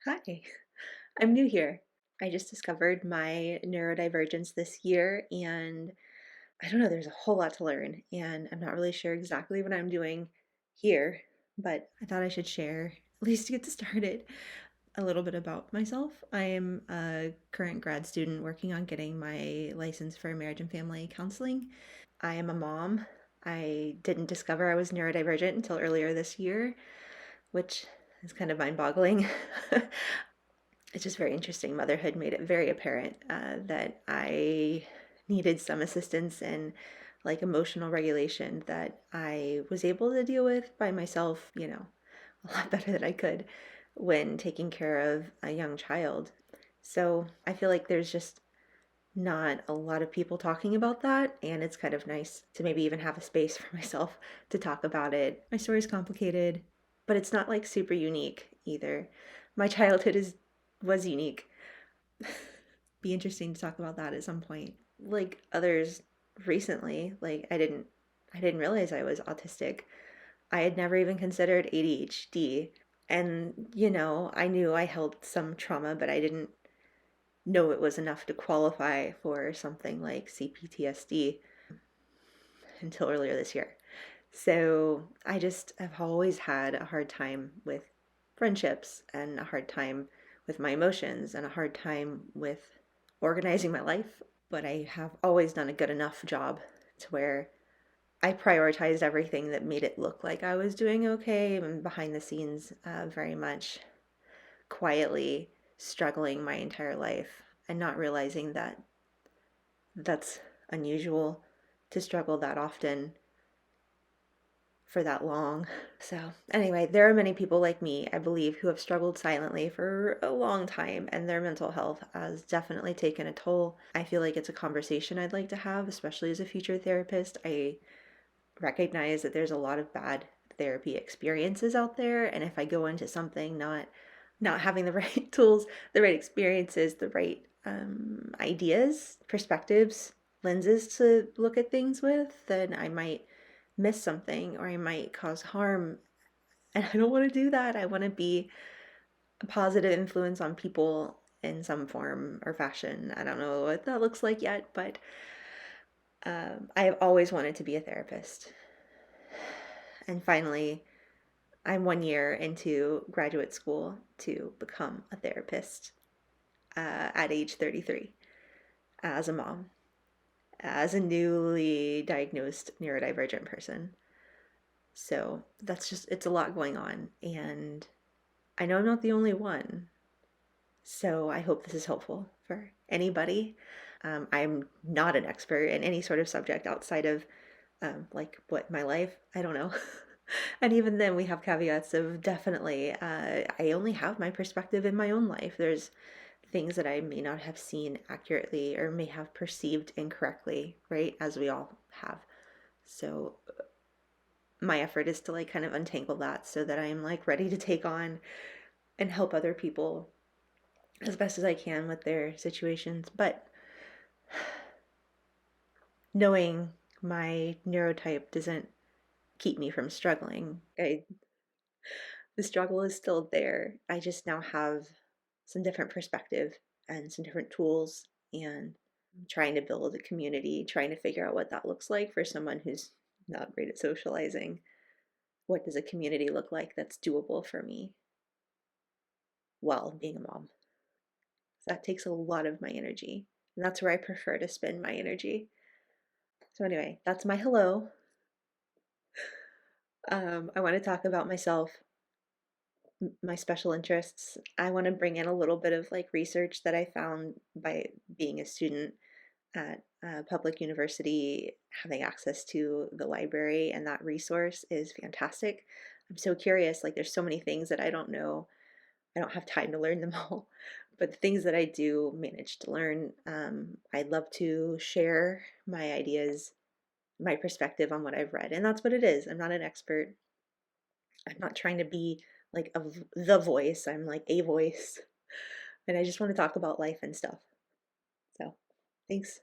Hi, I'm new here. I just discovered my neurodivergence this year, and I don't know, there's a whole lot to learn, and I'm not really sure exactly what I'm doing here, but I thought I should share, at least to get started, a little bit about myself. I am a current grad student working on getting my license for marriage and family counseling. I am a mom. I didn't discover I was neurodivergent until earlier this year, which is kind of mind-boggling. It's just very interesting. Motherhood made it very apparent that I needed some assistance in like emotional regulation that I was able to deal with by myself, a lot better than I could when taking care of a young child. So I feel like there's just not a lot of people talking about that, and it's kind of nice to maybe even have a space for myself to talk about it. My story's complicated, but it's not like super unique either. My childhood is was unique. Be interesting to talk about that at some point. Like others recently, like I didn't realize I was autistic. I had never even considered ADHD. And, I knew I held some trauma, but I didn't know it was enough to qualify for something like cPTSD until earlier this year. So I just have always had a hard time with friendships and a hard time with my emotions and a hard time with organizing my life. But I have always done a good enough job to where I prioritized everything that made it look like I was doing okay and behind the scenes, very much quietly struggling my entire life and not realizing that that's unusual to struggle that often for that long. So, anyway, there are many people like me, I believe, who have struggled silently for a long time, and their mental health has definitely taken a toll. I feel like it's a conversation I'd like to have, especially as a future therapist. I recognize that there's a lot of bad therapy experiences out there, and if I go into something not having the right tools, the right experiences, the right ideas, perspectives, lenses to look at things with, then I might miss something or I might cause harm. And I don't want to do that. I want to be a positive influence on people in some form or fashion. I don't know what that looks like yet, but I have always wanted to be a therapist. And finally, I'm 1 year into graduate school to become a therapist at age 33 as a mom, as a newly diagnosed neurodivergent person. So it's a lot going on. And I know I'm not the only one. So I hope this is helpful for anybody. I'm not an expert in any sort of subject outside of like what my life, I don't know. And even then, we have caveats of definitely, I only have my perspective in my own life. There's things that I may not have seen accurately or may have perceived incorrectly, right? As we all have. So my effort is to like kind of untangle that so that I'm like ready to take on and help other people as best as I can with their situations. But knowing my neurotype doesn't keep me from struggling. The struggle is still there. I just now have some different perspective and some different tools, and I'm trying to build a community, trying to figure out what that looks like for someone who's not great at socializing. What does a community look like that's doable for me while being a mom? That takes a lot of my energy, and that's where I prefer to spend my energy. So anyway, that's my hello. I want to talk about myself, my special interests. I want to bring in a little bit of like research that I found by being a student at a public university, having access to the library, and that resource is fantastic. I'm so curious, like there's so many things that I don't know. I don't have time to learn them all, but the things that I do manage to learn, I'd love to share my ideas, my perspective on what I've read, and that's what it is. I'm not an expert. I'm not trying to be like the voice. I'm like a voice, and I just want to talk about life and stuff. So, thanks.